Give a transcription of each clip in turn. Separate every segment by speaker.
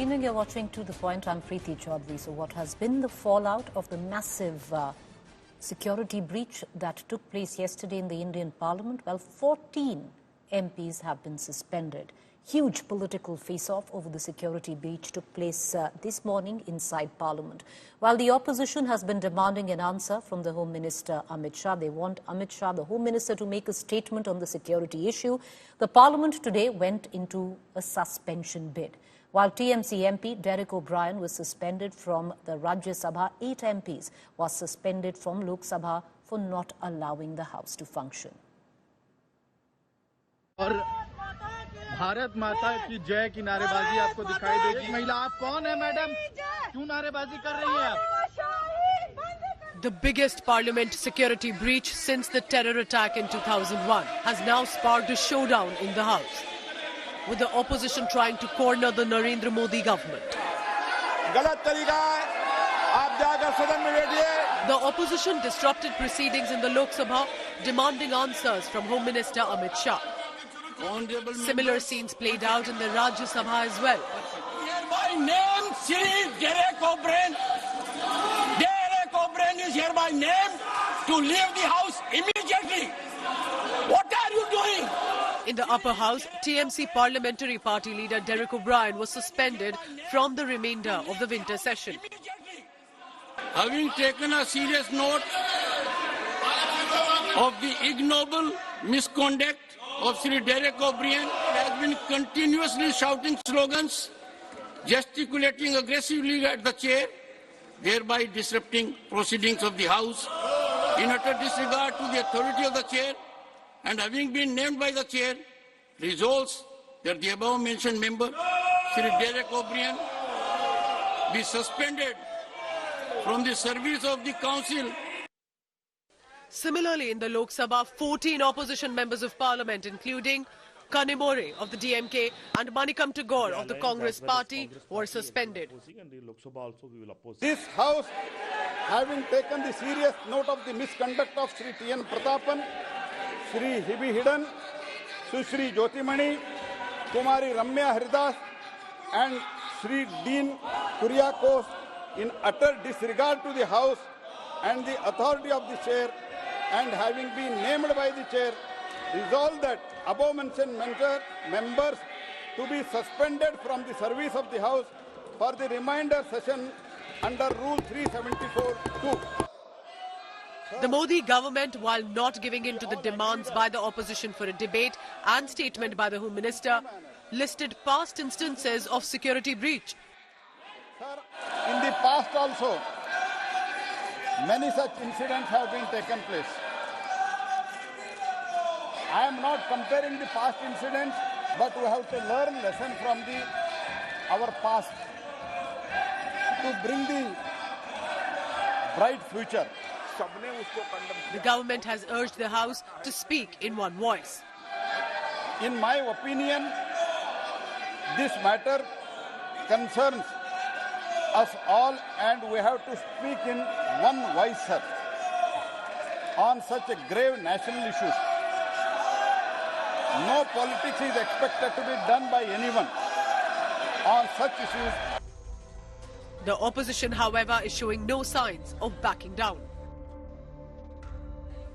Speaker 1: evening, you're watching To The Point. I'm Preeti Chaudhary. So what has been the fallout of the massive security breach that took place yesterday in the Indian Parliament? Well, 14 MPs have been suspended. Huge political face-off over the security breach took place this morning inside Parliament. While the opposition has been demanding an answer from the Home Minister Amit Shah, they want Amit Shah, the Home Minister, to make a statement on the security issue. The Parliament today went into a suspension bid. While TMC MP Derek O'Brien was suspended from the Rajya Sabha, 8 MPs were suspended from Lok Sabha for not allowing the House to function.
Speaker 2: Bharat माता की जय की नारेबाजी आपको दिखाई देगी। महिला आप कौन है मैडम? क्यों नारेबाजी कर रही हैं आप?
Speaker 3: The biggest parliament security breach since the terror attack in 2001 has now sparked a showdown in the House, with the opposition trying to corner the Narendra Modi government.
Speaker 2: गलत तरीका है, आप जाकर सदन में बैठिए।
Speaker 3: The opposition disrupted proceedings in the Lok Sabha, demanding answers from Home Minister Amit Shah. Similar scenes played out in the Rajya Sabha as well.
Speaker 4: Hereby name Shri Derek O'Brien. Derek O'Brien is hereby named to leave the House immediately. What are you doing?
Speaker 3: In the upper house, TMC parliamentary party leader Derek O'Brien was suspended from the remainder of the winter session.
Speaker 4: Having taken a serious note of the ignoble misconduct of Sri Derek O'Brien, has been continuously shouting slogans, gesticulating aggressively at the chair, thereby disrupting proceedings of the House in utter disregard to the authority of the chair, and having been named by the chair, resolves that the above-mentioned member, Sri Derek O'Brien, be suspended from the service of the Council.
Speaker 3: Similarly, in the Lok Sabha, 14 opposition members of parliament, including Kanimore of the DMK and Manikam Tagore of the Congress party, were suspended.
Speaker 2: This House, having taken the serious note of the misconduct of Sri T.N. Pratapan, Sri Hibi Hidden, Sushri Jyotimani, Kumari Ramya Haridas, and Sri Dean Kuriakos, in utter disregard to the House and the authority of the chair, and having been named by the chair, resolved that above-mentioned members to be suspended from the service of the House for the remainder session under Rule 374(2).
Speaker 3: The Modi government, while not giving in to the demands by the opposition for a debate and statement by the Home Minister, listed past instances of security breach.
Speaker 2: Sir, in the past also, many such incidents have been taken place. I am not comparing the past incidents, but we have to learn lesson from our past to bring the bright future.
Speaker 3: The government has urged the House to speak in one voice.
Speaker 2: In my opinion, this matter concerns us all, and we have to speak in one voice, sir, on such a grave national issue. No politics is expected to be done by anyone on such issues.
Speaker 3: The opposition, however, is showing no signs of backing down.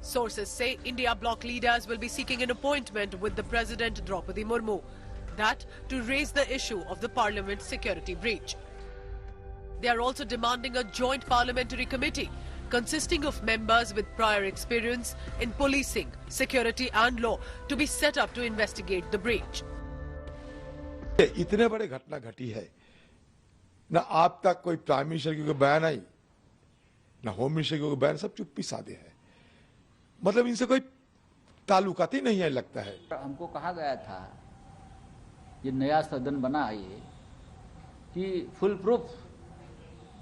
Speaker 3: Sources say India bloc leaders will be seeking an appointment with the President Draupadi Murmu, that to raise the issue of the Parliament security breach. They are also demanding a joint parliamentary committee consisting of members with prior experience in policing, security and law to be set up to investigate the breach.
Speaker 5: इतने बड़े घटना घटी है, ना आप तक कोई prime minister की कोई बयान आई, ना होम मिनिस्टर की कोई बयान, सब चुप्पी साधे है। मतलब इनसे कोई ताल्लुकात ही नहीं है लगता है।
Speaker 6: हमको कहा गया था ये नया सदन बना है कि फुल प्रूफ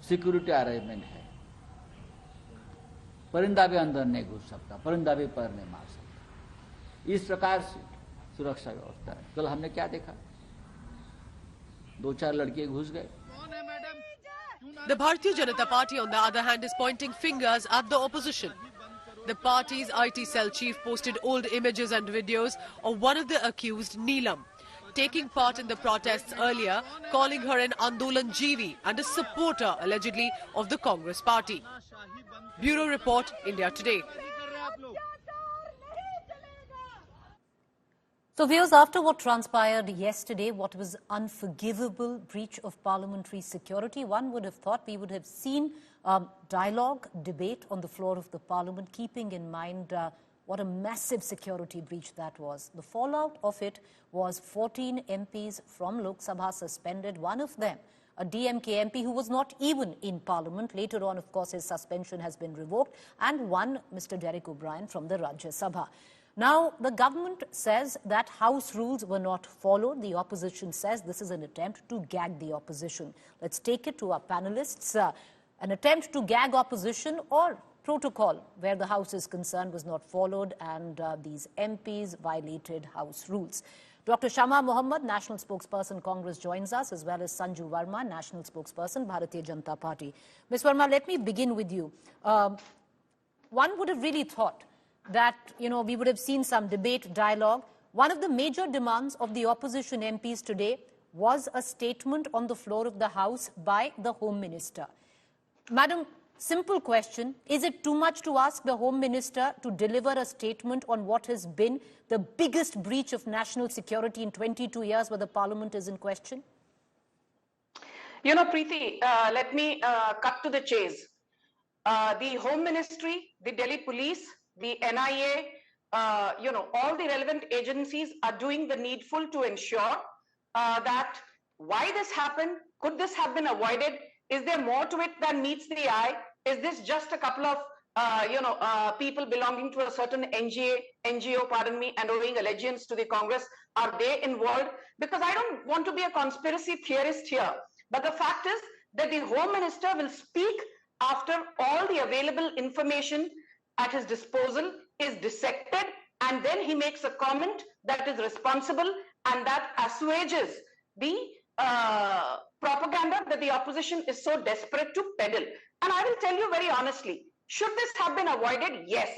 Speaker 6: सिक्योरिटी अरेंजमेंट है, परिंदा भी अंदर नहीं घुस सकता, परिंदा भी पैर नहीं मार सकता, इस प्रकार से सुरक्षा व्यवस्था है। कल हमने क्या देखा, 2-4 लड़के घुस गए।
Speaker 3: The Bharatiya Janata Party, on the other hand, is pointing fingers at the opposition. The party's IT cell chief posted old images and videos of one of the accused, Neelam, taking part in the protests earlier, calling her an Andolan Jeevi and a supporter, allegedly, of the Congress party. Bureau Report, India Today.
Speaker 1: So, viewers, after what transpired yesterday, what was unforgivable breach of parliamentary security, one would have thought we would have seen dialogue, debate on the floor of the parliament, keeping in mind what a massive security breach that was. The fallout of it was 14 MPs from Lok Sabha suspended, one of them a DMK MP who was not even in parliament. Later on, of course, his suspension has been revoked, and one, Mr. Derek O'Brien from the Rajya Sabha. Now, the government says that House rules were not followed. The opposition says this is an attempt to gag the opposition. Let's take it to our panelists. An attempt to gag opposition or protocol where the House is concerned was not followed and these MPs violated House rules. Dr. Shama Mohammed, National Spokesperson, Congress, joins us, as well as Sanju Verma, National Spokesperson, Bharatiya Janata Party. Ms. Verma, let me begin with you. One would have really thought that, we would have seen some debate, dialogue. One of the major demands of the opposition MPs today was a statement on the floor of the House by the Home Minister. Madam, simple question. Is it too much to ask the Home Minister to deliver a statement on what has been the biggest breach of national security in 22 years where the Parliament is in question?
Speaker 7: Preeti, let me cut to the chase. The Home Ministry, the Delhi Police, the NIA, all the relevant agencies are doing the needful to ensure that why this happened, could this have been avoided, is there more to it than meets the eye, is this just a couple of, people belonging to a certain NGO, pardon me, and owing allegiance to the Congress, are they involved? Because I don't want to be a conspiracy theorist here, but the fact is that the Home Minister will speak after all the available information at his disposal is dissected, and then he makes a comment that is responsible and that assuages the propaganda that the opposition is so desperate to peddle. And I will tell you very honestly, should this have been avoided? Yes.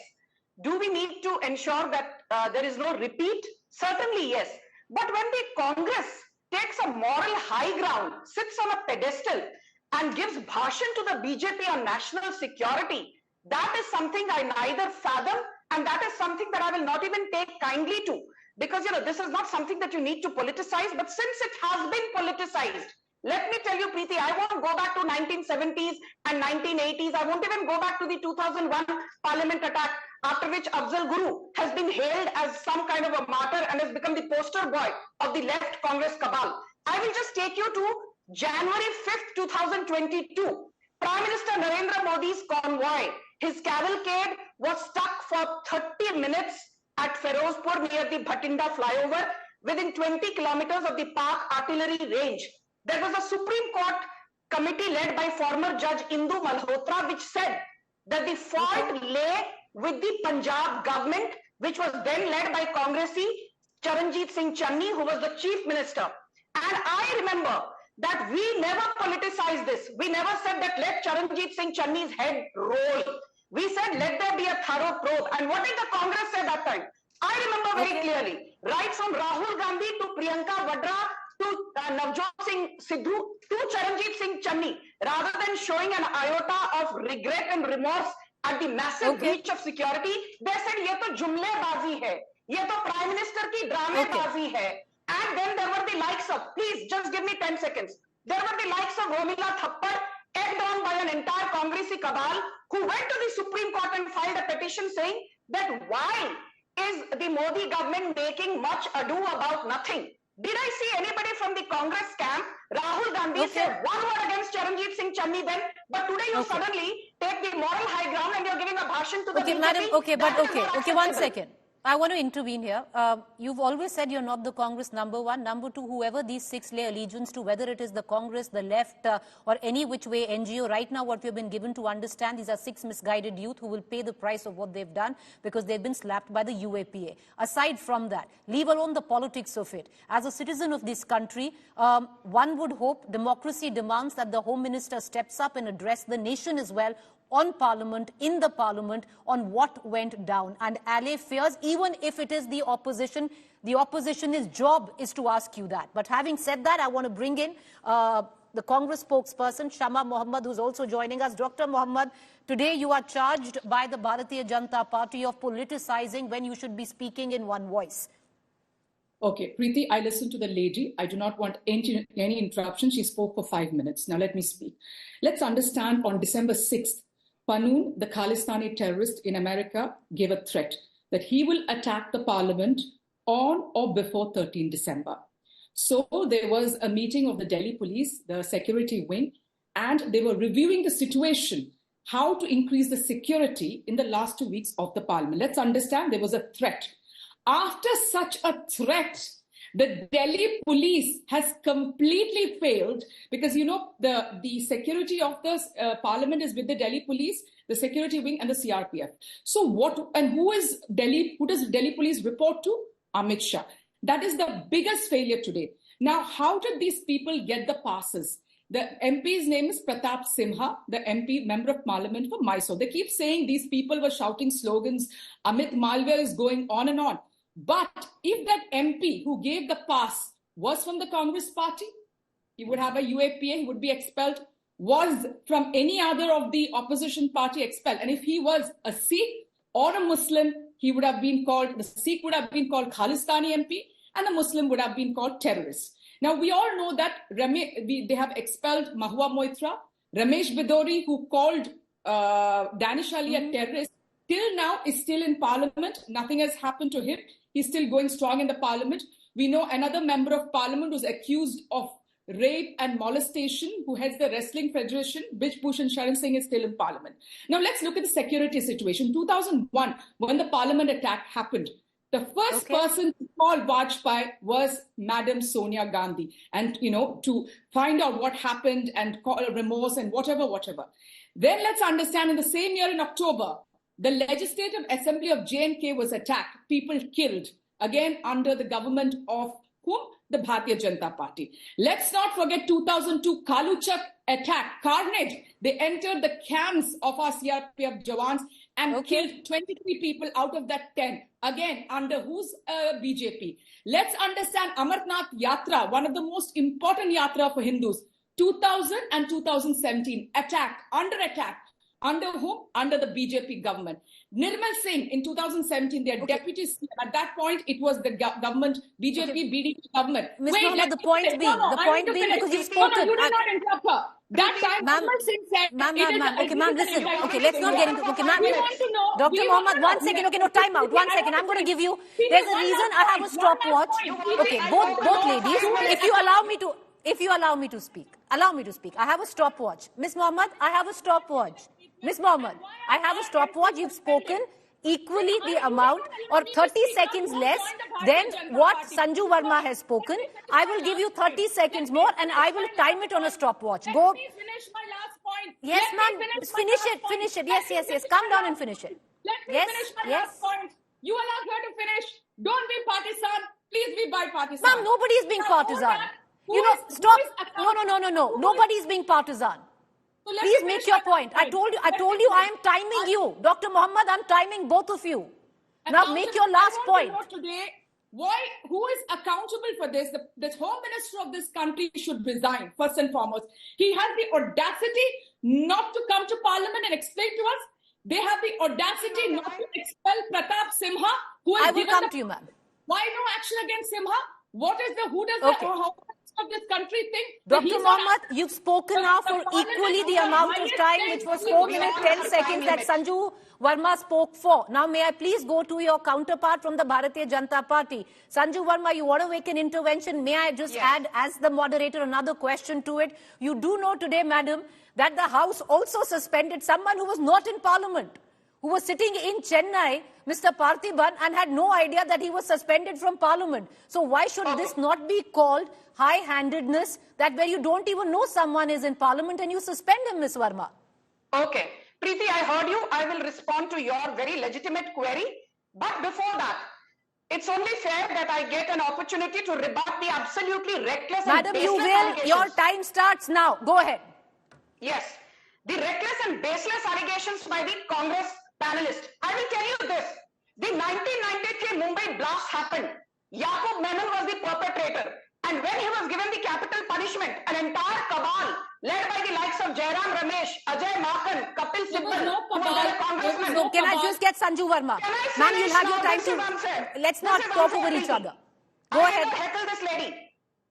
Speaker 7: Do we need to ensure that there is no repeat? Certainly, yes. But when the Congress takes a moral high ground, sits on a pedestal and gives bhashan to the BJP on national security, that is something I neither fathom, and that is something that I will not even take kindly to. Because, this is not something that you need to politicize, but since it has been politicized, let me tell you, Preeti, I won't go back to 1970s and 1980s. I won't even go back to the 2001 Parliament attack, after which Afzal Guru has been hailed as some kind of a martyr and has become the poster boy of the left Congress cabal. I will just take you to January 5th, 2022. Prime Minister Narendra Modi's convoy, his cavalcade, was stuck for 30 minutes at Ferozpur near the Bhatinda flyover within 20 kilometers of the Pak artillery range. There was a Supreme Court committee led by former Judge Indu Malhotra which said that the fault lay with the Punjab government, which was then led by Congressee Charanjit Singh Channi, who was the Chief Minister. And I remember that we never politicized this. We never said that let Charanjit Singh Channi's head roll. We said let there be a thorough probe. And what did the Congress say that time? I remember very clearly. Right from Rahul Gandhi to Priyanka Vadra to Navjot Singh Sidhu to Charanjit Singh Channi, rather than showing an iota of regret and remorse at the massive breach of security, they said ye to jumlebazi hai, ye to Prime Minister ki dramebazi hai. And then there were the likes of, please just give me 10 seconds. There were the likes of Romila Thappar, egged on by an entire Congressy cabal, who went to the Supreme Court and filed a petition saying that why is the Modi government making much ado about nothing? Did I see anybody from the Congress camp? Rahul Gandhi said one word against Charanjit Singh Channi then, but today you suddenly take the moral high ground and you're giving a bhashan to the BJP.
Speaker 1: Madam, one second. I want to intervene here. You've always said you're not the Congress number one. Number two, whoever these six lay allegiance to, whether it is the Congress, the left, or any which way NGO, right now what we've been given to understand, these are six misguided youth who will pay the price of what they've done because they've been slapped by the UAPA. Aside from that, leave alone the politics of it. As a citizen of this country, one would hope democracy demands that the Home Minister steps up and address the nation as well on Parliament, in the Parliament, on what went down, and allay fears, even if it is the opposition. the opposition's job is to ask you that. But having said that, I want to bring in the Congress spokesperson, Shama Mohammed, who's also joining us. Dr. Mohammed, today you are charged by the Bharatiya Janata Party of politicizing when you should be speaking in one voice.
Speaker 8: Okay, Preeti, I listened to the lady. I do not want any interruption. She spoke for 5 minutes. Now let me speak. Let's understand, on December 6th, Panoon, the Khalistani terrorist in America, gave a threat that he will attack the parliament on or before 13 December. So there was a meeting of the Delhi police, the security wing, and they were reviewing the situation, how to increase the security in the last 2 weeks of the parliament. Let's understand, there was a threat. After such a threat, the Delhi police has completely failed, because, you know, the security of the parliament is with the Delhi police, the security wing, and the CRPF. So who does Delhi police report to? Amit Shah. That is the biggest failure today. Now, how did these people get the passes? The MP's name is Pratap Simha, the MP, Member of Parliament for Mysore. They keep saying these people were shouting slogans. Amit Malviya is going on and on. But if that MP who gave the pass was from the Congress party, he would have a UAPA, he would be expelled. Was from any other of the opposition party, expelled. And if he was a Sikh or a Muslim, he would have been called, the Sikh would have been called Khalistani MP, and the Muslim would have been called terrorist. Now, we all know that they have expelled Mahua Moitra, Ramesh Bidori, who called Danish Ali a terrorist, till now is still in parliament. Nothing has happened to him. He's still going strong in the parliament. We know another member of parliament who's accused of rape and molestation, who heads the Wrestling Federation, Bij Bhushan Sharan Singh, is still in parliament. Now let's look at the security situation. 2001, when the parliament attack happened, the first person to call Vajpayee was Madam Sonia Gandhi, and, you know, to find out what happened and call remorse and whatever. Then let's understand, in the same year in October, the Legislative Assembly of J&K was attacked, people killed, again under the government of whom? The Bharatiya Janata Party. Let's not forget 2002 Kaluchak attack, carnage. They entered the camps of our CRPF Jawans and killed 23 people out of that 10. Again, under whose BJP? Let's understand Amarnath Yatra, one of the most important yatra for Hindus. 2000 and 2017, attack. Under whom? Under the BJP government. Nirmal Singh in 2017, their deputy CM. At that point, it was the government, BJP, BDP government.
Speaker 1: Ms. Mohammed, the point being, because you've spoken.
Speaker 8: No, you did not interrupt her. That time, Nirmal Singh said,
Speaker 1: ma'am, okay, ma'am, listen. Okay, let's not get into, okay, ma'am. Dr. Mohammed, 1 second, okay, no, time out. 1 second, I'm going to give you, there's a reason I have a stopwatch. Okay, both ladies, if you allow me to speak, I have a stopwatch. Ms. Mohammed, I have a stopwatch. Ms. Mohammed, I have a stopwatch. You've spoken equally the amount or 30 seconds less than what Sanju Verma has spoken. I will give you 30 seconds more and I will time it on a stopwatch. Go.
Speaker 8: Let me finish my last point.
Speaker 1: Yes, ma'am. Finish it. Yes. Come down and finish it.
Speaker 8: Let me finish my last point. You allowed her to finish. Don't be partisan. Please be bipartisan.
Speaker 1: Ma'am, nobody is being partisan. Stop. No. Nobody is being partisan. So please make your point. I told you I am timing you. Dr. Mohammed, I'm timing both of you. Now make your last point.
Speaker 8: Today, who is accountable for this? The Home Minister of this country should resign, first and foremost. He has the audacity not to come to Parliament and explain to us. They have the audacity not to expel Pratap Simha, who has
Speaker 1: I will come to you, ma'am.
Speaker 8: Why no action against Simha? Who does the of this country think?
Speaker 1: Dr. Mohammed, you've spoken now for equally the amount of time, which was 4 minutes, 10 seconds that Sanju Verma spoke for. Now, may I please go to your counterpart from the Bharatiya Janata Party? Sanju Verma, you want to make an intervention? May I just add, as the moderator, another question to it? You do know today, madam, that the House also suspended someone who was not in Parliament, who was sitting in Chennai, Mr. Parthiban, and had no idea that he was suspended from Parliament. So why should this not be called high-handedness, that where you don't even know someone is in Parliament and you suspend him, Ms. Verma?
Speaker 7: Okay. Preeti, I heard you. I will respond to your very legitimate query. But before that, it's only fair that I get an opportunity to rebut the absolutely reckless
Speaker 1: Madam,
Speaker 7: and baseless
Speaker 1: you will.
Speaker 7: allegations.
Speaker 1: Your time starts now. Go ahead.
Speaker 7: Yes. The reckless and baseless allegations by the Congress panelist. I will tell you this. The 1993 Mumbai blast happened. Yaqub Memon was the perpetrator. And when he was given the capital punishment, an entire cabal led by the likes of Jairam Ramesh, Ajay Makan, Kapil Sibal, who was a congressman.
Speaker 1: So can I just get Sanju Verma? Ma'am, you'll have your time to... Let's not talk over each other. Go ahead.
Speaker 7: Heckle this lady.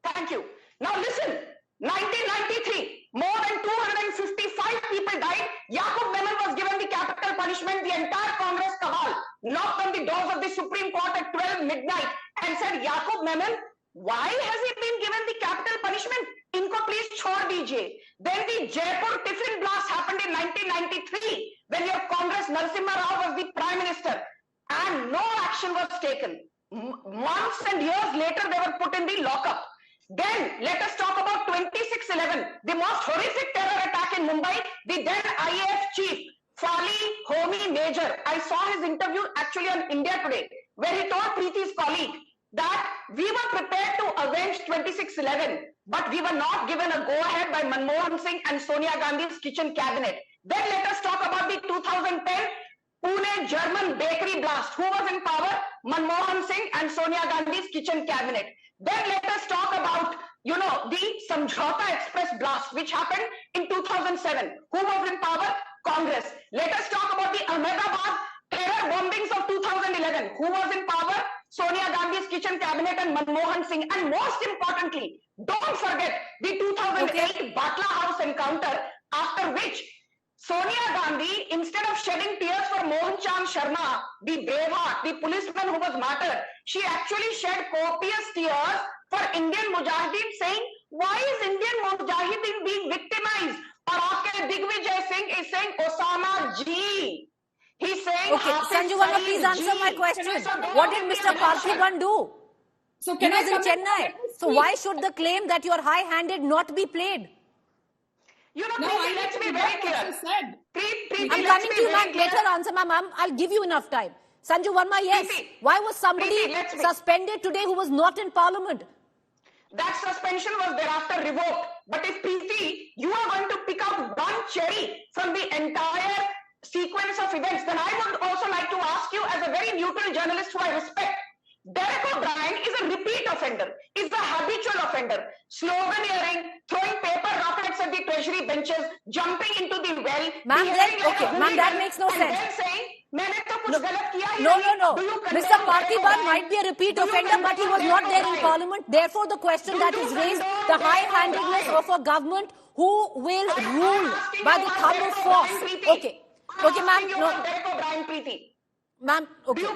Speaker 7: Thank you. Now listen. 1993, more than 255 people died. Yaqub Memon was given the capital punishment. The entire Congress cabal knocked on the doors of the Supreme Court at 12 midnight and said, Yaqub Memon, why has he been given the capital punishment? Inko please chhod dijiye. Then the Jaipur tiffin blast happened in 1993 when your Congress Narasimha Rao was the Prime Minister and no action was taken. Months and years later they were put in the lockup. Then let us talk about 26/11, the most horrific terror attack in Mumbai. The then IAF chief, Fali Homi Major, I saw his interview actually on India Today, where he told Preeti's colleague that we were prepared to avenge 26/11, but we were not given a go-ahead by Manmohan Singh and Sonia Gandhi's kitchen cabinet. Then let us talk about the 2010 Pune German bakery blast. Who was in power? Manmohan Singh and Sonia Gandhi's kitchen cabinet. Then let us talk about, the Samjhauta Express blast, which happened in 2007. Who was in power? Congress. Let us talk about the Ahmedabad terror bombings of 2011. Who was in power? Sonia Gandhi's kitchen cabinet and Manmohan Singh. And most importantly, don't forget the 2008 Batla House encounter, after which Sonia Gandhi, instead of shedding tears for Mohan Chand Sharma, the braveheart, the policeman who was martyred, she actually shed copious tears for Indian Mujahideen, saying, why is Indian Mujahideen being victimized? Or aapke Digvijay Singh is saying, Osama Ji. He's saying,
Speaker 1: okay, Sanju Verma, please answer my question. What did Mr. Parthiban do?
Speaker 8: So
Speaker 1: he was in Chennai. So why should the claim that you're high-handed not be played?
Speaker 7: Let's be very clear.
Speaker 1: I'm coming to you, ma'am. Let her answer, ma'am. I'll give you enough time. Sanju Verma, yes. Why was somebody suspended today who was not in Parliament?
Speaker 7: That suspension was thereafter revoked. But if Preeti, you are going to pick out one cherry from the entire sequence of events, then I would also like to ask you, as a very neutral journalist who I respect, Derek O'Brien is a repeat offender, is a habitual offender, sloganeering, throwing paper rockets at the treasury benches, jumping into the well.
Speaker 1: Ma'am, that makes no sense.
Speaker 7: Then saying,
Speaker 1: No. Mr. Parthiban might be a repeat offender, but he was not there in Parliament. Therefore, the question that is raised, the high-handedness of a government who will rule by the thumb of force. Okay, ma'am. Ma'am, okay, no,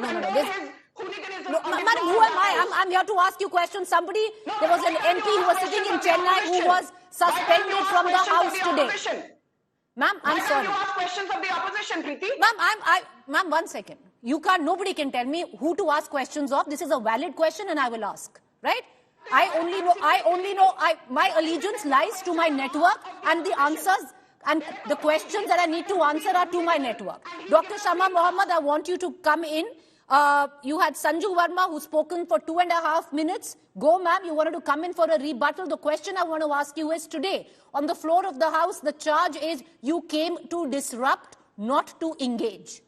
Speaker 1: madam, who am I? I'm here to ask you questions. There was an MP who was sitting in Chennai who was suspended from the House today. Ma'am, I'm sorry.
Speaker 7: You ask questions of the opposition, Preeti?
Speaker 1: Ma'am, 1 second. Nobody can tell me who to ask questions of. This is a valid question and I will ask. Right? I only know my allegiance lies to my network and the answers and the questions that I need to answer are to my network. Dr. Shama Mohammed, I want you to come in. You had Sanju Verma who's spoken for 2.5 minutes. Go, ma'am. You wanted to come in for a rebuttal. The question I want to ask you is today, on the floor of the House, the charge is you came to disrupt, not to engage.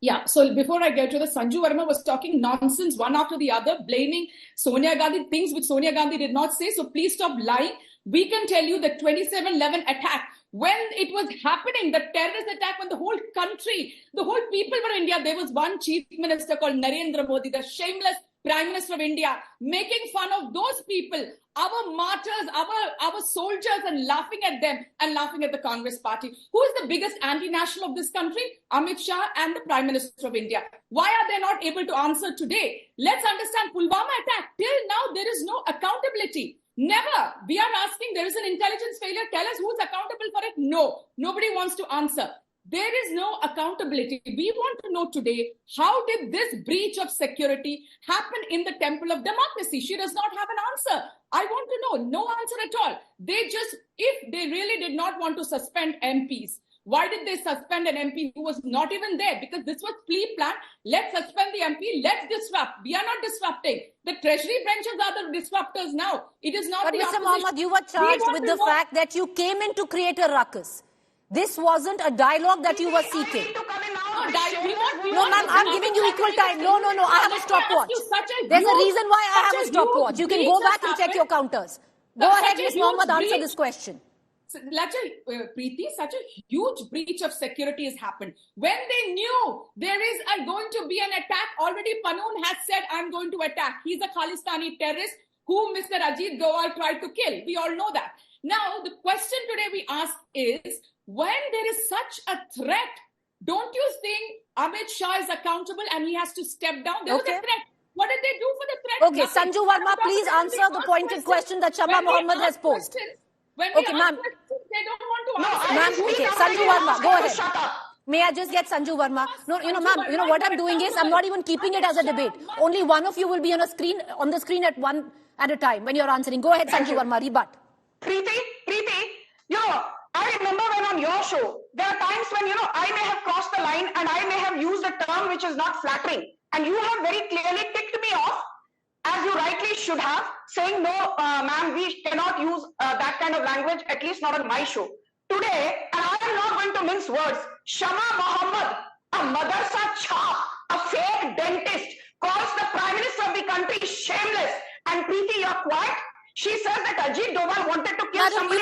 Speaker 8: Yeah, so before I get to the, Sanju Verma was talking nonsense one after the other, blaming Sonia Gandhi, things which Sonia Gandhi did not say. So please stop lying. We can tell you the 27/11 attack, when it was happening, the terrorist attack, when the whole country, the whole people were in India, there was one chief minister called Narendra Modi, the shameless Prime Minister of India, making fun of those people, our martyrs, our soldiers, and laughing at them and laughing at the Congress party. Who is the biggest anti-national of this country? Amit Shah and the Prime Minister of India. Why are they not able to answer today? Let's understand Pulwama attack. Till now, there is no accountability. Never. We are asking, there is an intelligence failure. Tell us who's accountable for it. No. Nobody wants to answer. There is no accountability. We want to know today, how did this breach of security happen in the temple of democracy? She does not have an answer. I want to know. No answer at all. If they really did not want to suspend MPs, why did they suspend an MP who was not even there? Because this was pre-planned. Let's suspend the MP. Let's disrupt. We are not disrupting. The treasury benches are the disruptors now. It is not
Speaker 1: but
Speaker 8: the
Speaker 1: Mr. Mohammed, you were charged with the fact that you came in to create a ruckus. This wasn't a dialogue that you were seeking. No, ma'am, I'm giving you equal time. No, I have a stopwatch. There's a reason why I have a stopwatch. You can go back and check your counters. Go ahead, Ms. Mohammed, answer this question.
Speaker 8: Preeti, such a huge breach of security has happened. When they knew there is going to be an attack, already Panoon has said, I'm going to attack. He's a Khalistani terrorist who Mr. Ajit Doval tried to kill. We all know that. Now, the question today we ask is, when there is such a threat, don't you think Amit Shah is accountable and he has to step down? There was a threat. What did they do for the threat?
Speaker 1: Okay, Sanju Verma, please answer the pointed question that Shama Mohammed has posed. Okay, ma'am.
Speaker 8: They don't want to answer.
Speaker 1: Ma'am, okay, Sanju Verma, go ahead. May I just get Sanju Verma? No, ma'am, what I'm doing is I'm not even keeping it as a debate. Only one of you will be on the screen at a time when you're answering. Go ahead, Sanju Verma, rebut.
Speaker 7: Preeti, I remember when on your show, there are times when, I may have crossed the line and I may have used a term which is not flattering. And you have very clearly ticked me off, as you rightly should have, saying, no, ma'am, we cannot use that kind of language, at least not on my show. Today, and I am not going to mince words, Shama Mohammed, a madrasa chap, a fake dentist, calls the Prime Minister of the country shameless. And Preeti, you're quiet. She says that Ajit Doval wanted to kill somebody.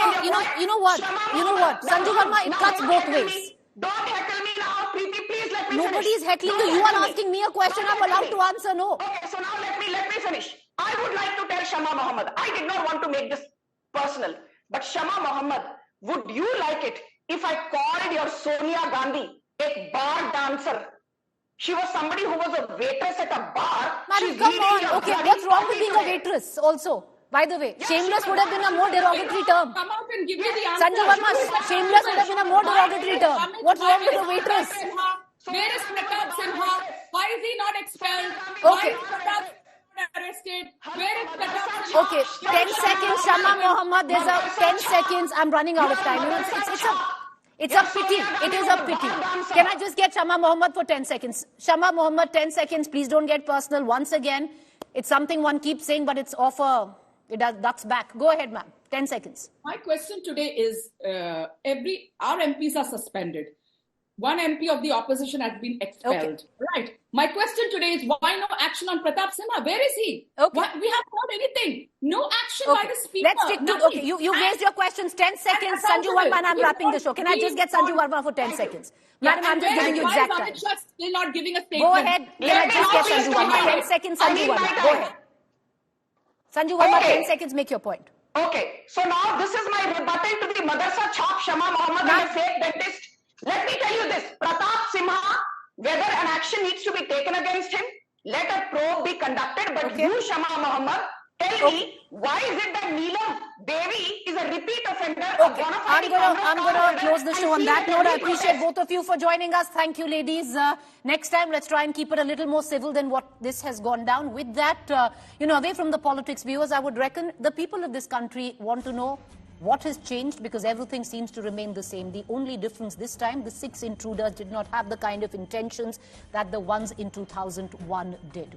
Speaker 1: You know what? Sanju Verma, it cuts both ways.
Speaker 7: Don't heckle me now, Preeti. Please let me finish.
Speaker 1: Nobody is heckling you. You are asking me a question. I'm allowed to answer no.
Speaker 7: Okay, so now let me finish. I would like to tell Shama Mohammed. I did not want to make this personal, but Shama Mohammed, would you like it if I called your Sonia Gandhi a bar dancer? She was somebody who was a waitress at a bar.
Speaker 1: Madam, come on. Okay, what's wrong with being a waitress also? By the way, shameless would have been a more derogatory term.
Speaker 8: Come out and give me the answer.
Speaker 1: Sanju Verma, shameless would have been a more derogatory term. What's wrong with a waitress?
Speaker 8: Where is Pratap Simha? Why is he not expelled?
Speaker 1: Okay.
Speaker 8: Why is Pratap arrested? Where is Pratap Simha?
Speaker 1: Okay, 10 seconds, Shama Mohammed. There's a 10 seconds. I'm running out of time. It's a pity. It is a pity. Can I just get Shama Mohammed for 10 seconds? Shama Mohammed, 10 seconds. Please don't get personal. Once again, it's something one keeps saying, but it's it ducks back. Go ahead, ma'am. 10 seconds.
Speaker 8: My question today is, our MPs are suspended. One MP of the opposition has been expelled.
Speaker 1: Okay.
Speaker 8: Right. My question today is, why no action on Pratap Simha? Where is he?
Speaker 1: Okay.
Speaker 8: We haven't heard anything. No action by the speaker.
Speaker 1: Let's stick to, okay, you raised your questions. 10 seconds, Sanju Verma, and I'm wrapping the show. Can I just get Sanju Verma for 10 seconds? Madam, I'm just giving you exact time.
Speaker 8: Still not giving a statement.
Speaker 1: Go ahead. Can I just get Sanju Verma? 10 seconds, Sanju Verma. Go ahead. Sanju Verma, 10 seconds, make your point.
Speaker 7: Okay. So now this is my rebuttal to the madrasa chap Shama Mohammed and a fake dentist. Let me tell you this. Pratap Simha, whether an action needs to be taken against him, let a probe be conducted. But you, Shama Mohammed, tell me, why is it that Neelam Devi is a repeat offender?
Speaker 1: Okay, I'm going to close the show on that note. I appreciate both of you for joining us. Thank you, ladies. Next time, let's try and keep it a little more civil than what this has gone down. With that, away from the politics, viewers, I would reckon the people of this country want to know what has changed, because everything seems to remain the same. The only difference this time, the 6 intruders did not have the kind of intentions that the ones in 2001 did.